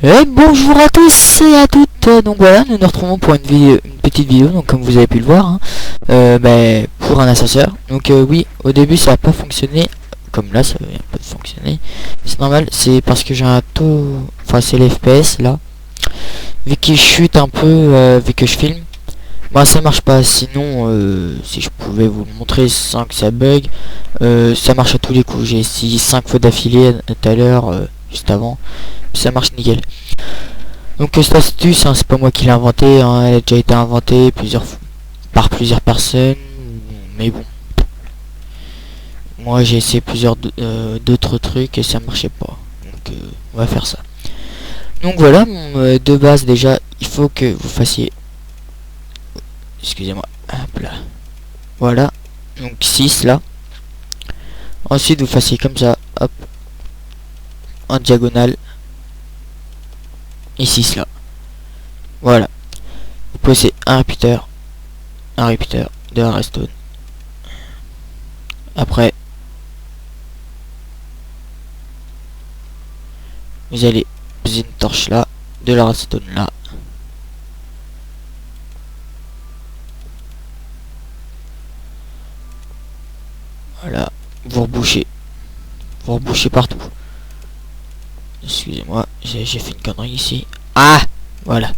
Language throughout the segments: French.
Et bonjour à tous et à toutes. Donc voilà, nous nous retrouvons pour une petite vidéo. Donc comme vous avez pu le voir, hein, pour un ascenseur. Donc oui, au début ça n'a pas fonctionné. Comme là, ça vient pas de fonctionner. C'est normal, c'est parce que j'ai un taux. Enfin, c'est l'FPS là. Vu qu'il chute un peu, vu que je filme, bah ça marche pas. Sinon, si je pouvais vous le montrer sans que ça bug, ça marche à tous les coups. J'ai essayé 5 fois d'affilée tout à l'heure, juste avant. Ça marche nickel. Donc cette astuce, hein, c'est pas moi qui l'ai inventé, hein, elle a déjà été inventée par plusieurs personnes, mais bon, moi j'ai essayé plusieurs d'autres trucs et ça marchait pas. Donc on va faire ça. Donc voilà, de base déjà, il faut que vous fassiez, excusez-moi, hop là, voilà, donc 6 là. Ensuite vous fassiez comme ça, hop, en diagonale, et 6 là. Voilà, vous posez un repeater, de un redstone. Après, vous allez poser une torche là, de la redstone là. Voilà, vous rebouchez partout. Excusez-moi, j'ai fait une connerie ici. Ah, voilà.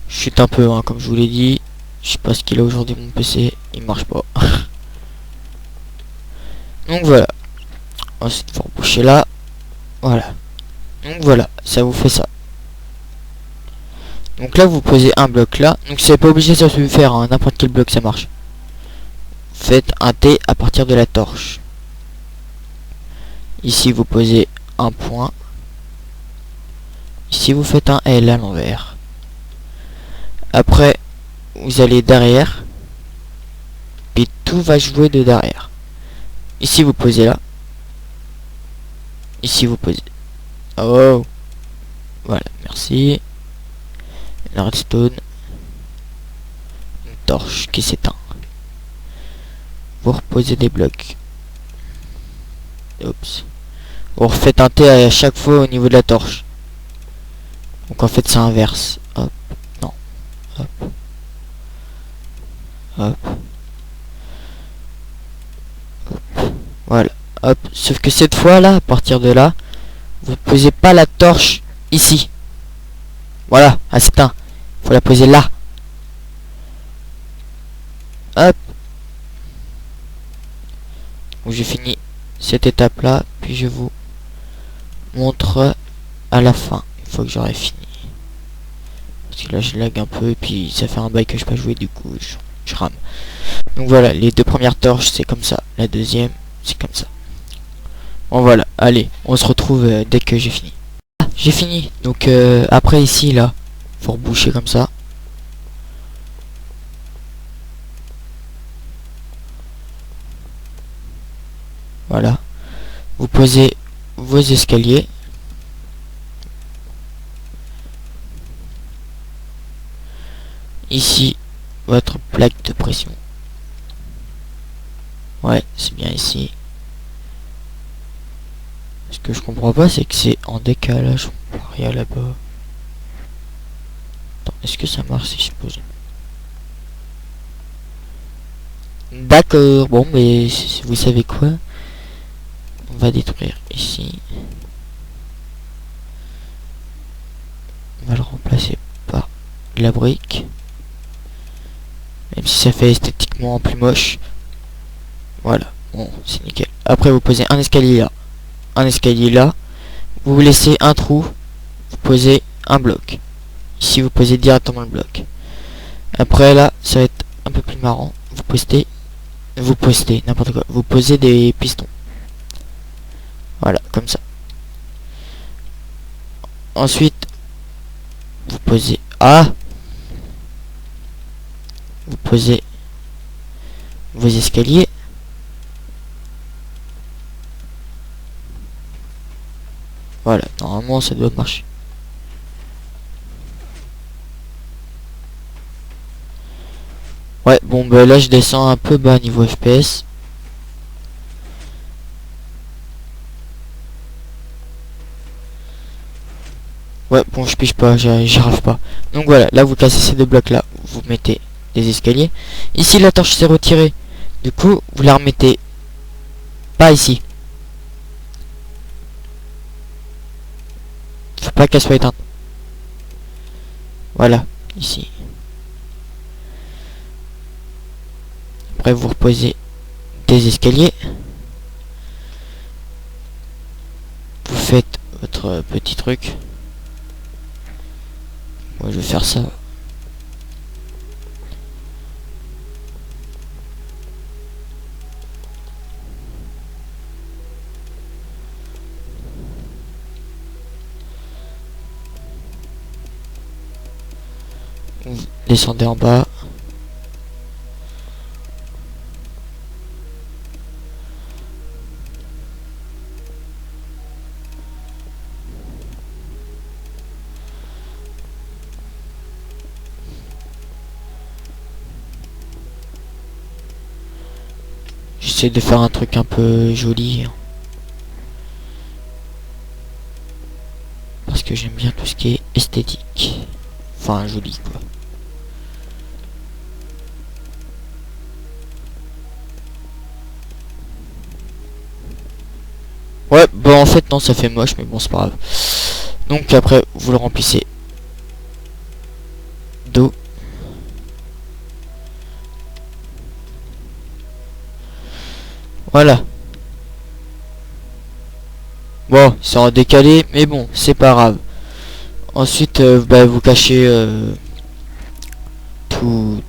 Je chute un peu, hein, comme je vous l'ai dit. Je sais pas ce qu'il a aujourd'hui mon PC, il marche pas. Donc voilà. Ensuite, vous rebouchez là. Voilà. Donc voilà, ça vous fait ça. Donc là, vous posez un bloc là. Donc c'est pas obligé de se faire, hein, n'importe quel bloc ça marche. Faites un T à partir de la torche. Ici, vous posez un point. Ici, vous faites un L à l'envers. Après, vous allez derrière. Et tout va jouer de derrière. Ici, vous posez là. Ici, vous posez. Oh. Voilà, merci. La redstone. Une torche qui s'éteint. Vous reposez des blocs. Oups. Vous refaites un T à chaque fois au niveau de la torche. Donc en fait c'est inverse. Hop. Non. Hop. Hop. Hop. Voilà. Hop. Sauf que cette fois là, à partir de là, vous ne posez pas la torche ici. Voilà. Elle s'éteint. Faut la poser là. Hop. Donc j'ai fini cette étape là. Puis je vous montre à la fin. Une fois que j'aurai fini. Parce que là je lag un peu et puis ça fait un bail que je peux pas jouer, du coup je rame. Donc voilà, les deux premières torches c'est comme ça, la deuxième c'est comme ça. Bon voilà, allez, on se retrouve dès que j'ai fini. Ah, j'ai fini, donc après ici là, faut reboucher comme ça. Voilà, vous posez vos escaliers. Ici, votre plaque de pression. Ouais, c'est bien ici. Ce que je comprends pas, c'est que c'est en décalage. Rien là-bas. Attends, est-ce que ça marche si je pose? D'accord, bon, mais vous savez quoi? On va détruire ici. On va le remplacer par de la brique. Même si ça fait esthétiquement plus moche. Voilà, bon, c'est nickel. Après, vous posez un escalier là. Un escalier là. Vous laissez un trou. Vous posez un bloc. Ici, vous posez directement le bloc. Après, là, ça va être un peu plus marrant. Vous postez, n'importe quoi. Vous posez des pistons. Voilà, comme ça. Ensuite, vous posez vous posez vos escaliers. Voilà, normalement ça doit marcher. Ouais, bon bah là je descends un peu bas niveau FPS. Ouais, bon, je pige pas, j'y arrive pas. Donc voilà, là vous cassez ces deux blocs là, vous mettez des escaliers. Ici la torche s'est retirée. Du coup, vous la remettez pas ici. Faut pas qu'elle soit éteinte. Voilà, ici. Après vous reposez des escaliers. Vous faites votre petit truc. Moi je vais faire ça. Vous descendez en bas. J'essaie de faire un truc un peu joli. Parce que j'aime bien tout ce qui est esthétique. Enfin, joli quoi. Ouais, bon en fait non, ça fait moche, mais bon c'est pas grave. Donc après, vous le remplissez d'eau. Voilà. Bon, c'est en décalé, mais bon, c'est pas grave. Ensuite, bah, vous cachez tous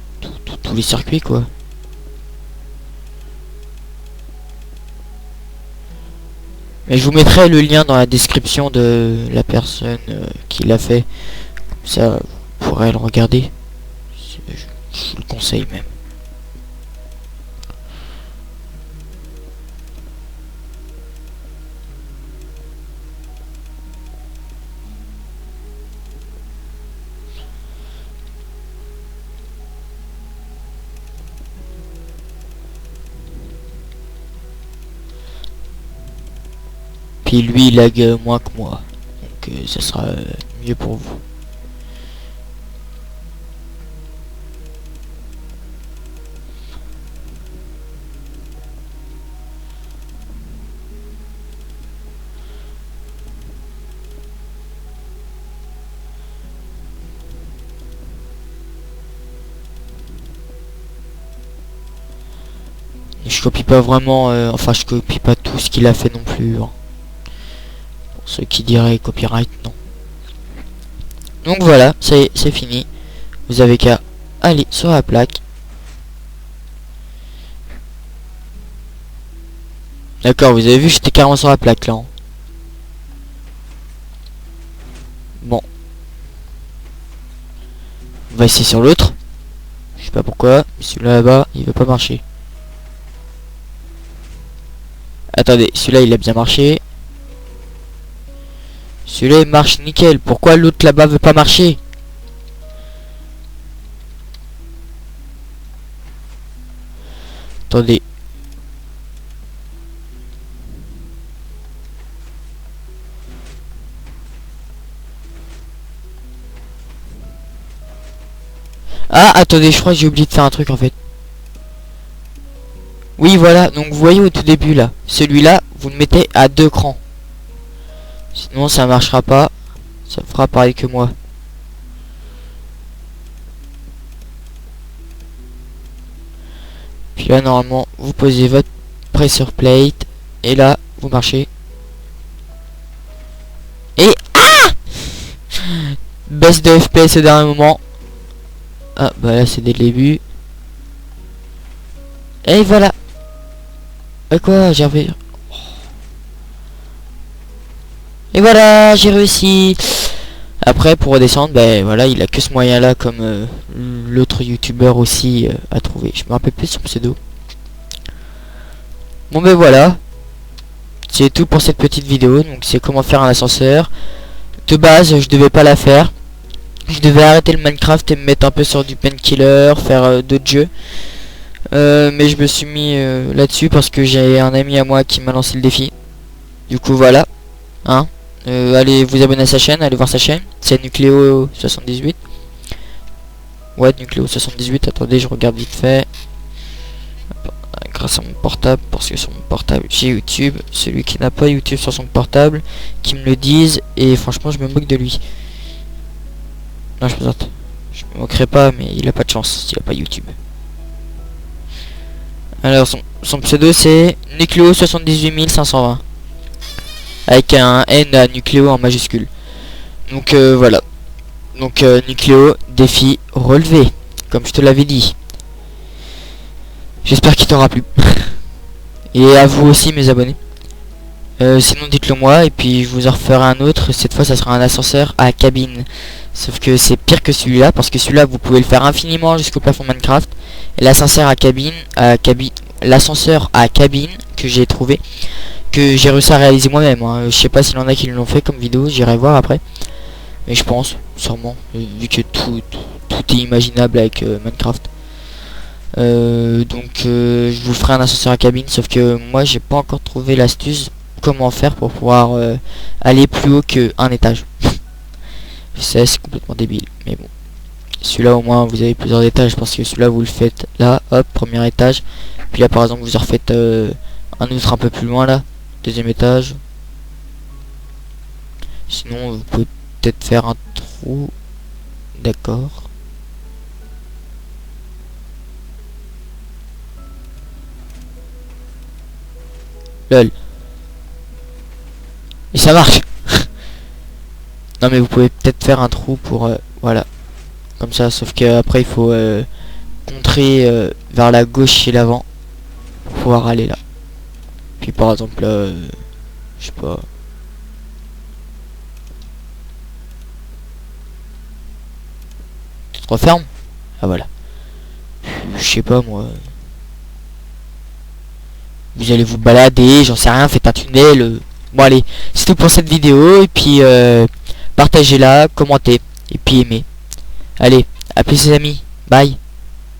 les circuits, quoi. Mais je vous mettrai le lien dans la description de la personne qui l'a fait. Comme ça, vous pourrez le regarder. Je vous le conseille même. Puis lui il lag moins que moi. Donc ça sera mieux pour vous. Je copie pas vraiment, enfin je copie pas tout ce qu'il a fait non plus. Hein. Pour ceux qui diraient copyright, non. Donc voilà, c'est fini. Vous avez qu'à aller sur la plaque. D'accord, vous avez vu, j'étais carrément sur la plaque là. Hein. Bon. On va essayer sur l'autre. Je sais pas pourquoi, celui-là là-bas, il veut pas marcher. Attendez, celui-là il a bien marché. Celui-là il marche nickel. Pourquoi l'autre là-bas veut pas marcher? Attendez. Ah, attendez, je crois que j'ai oublié de faire un truc en fait. Oui, voilà, donc vous voyez au tout début là, celui-là, vous le mettez à 2 crans. Sinon ça marchera pas. Ça fera pareil que moi. Puis là normalement vous posez votre pressure plate. Et là vous marchez. Et ah, baisse de FPS au dernier moment. Ah bah là c'est dès le début. Et voilà. Et quoi, j'ai revu. Et voilà, j'ai réussi. Après pour redescendre, ben voilà, il a que ce moyen là comme l'autre youtubeur aussi a trouvé. Je me rappelle plus son pseudo. Bon ben voilà. C'est tout pour cette petite vidéo. Donc c'est comment faire un ascenseur. De base je devais pas la faire. Je devais arrêter le Minecraft et me mettre un peu sur du Painkiller, faire d'autres jeux. Mais je me suis mis là-dessus parce que j'ai un ami à moi qui m'a lancé le défi. Du coup voilà. Hein. allez vous abonner à sa chaîne, allez voir sa chaîne. C'est Nucléo78. Ouais, Nucléo78. Attendez, je regarde vite fait. Grâce à mon portable, parce que sur mon portable j'ai YouTube. Celui qui n'a pas YouTube sur son portable, qui me le dise. Et franchement, je me moque de lui. Non, je plaisante. Je me moquerai pas, mais il a pas de chance s'il a pas YouTube. Alors, son pseudo c'est Nucléo78520 avec un N à Nucléo en majuscule. Donc voilà. Donc Nucléo, défi relevé, comme je te l'avais dit. J'espère qu'il t'aura plu. Et à vous aussi mes abonnés. Sinon dites-le moi et puis je vous en referai un autre. Cette fois ça sera un ascenseur à cabine. Sauf que c'est pire que celui-là parce que celui-là vous pouvez le faire infiniment jusqu'au plafond Minecraft. Et l'ascenseur à cabine, l'ascenseur à cabine que j'ai trouvé, que j'ai réussi à réaliser moi-même. Hein. Je sais pas s'il y en a qui l'ont fait comme vidéo, j'irai voir après. Mais je pense, sûrement, vu que tout est imaginable avec Minecraft. Donc je vous ferai un ascenseur à cabine, sauf que moi j'ai pas encore trouvé l'astuce comment faire pour pouvoir aller plus haut qu'un étage. Je sais, c'est complètement débile, mais bon. Celui-là au moins vous avez plusieurs étages parce que celui-là vous le faites là, hop, premier étage. Puis là par exemple vous en refaites un autre un peu plus loin là, deuxième étage. Sinon vous pouvez peut-être faire un trou, d'accord. Lol. Et ça marche. Non mais vous pouvez peut-être faire un trou pour voilà. Comme ça, sauf qu'après il faut contrer vers la gauche et l'avant pour pouvoir aller là. Puis par exemple là, je sais pas. Tu te refermes. Ah voilà. Je sais pas moi. Vous allez vous balader, j'en sais rien, faites un tunnel. Bon allez, c'est tout pour cette vidéo. Et puis partagez-la, commentez. Et puis aimez. Allez, à plus les amis. Bye.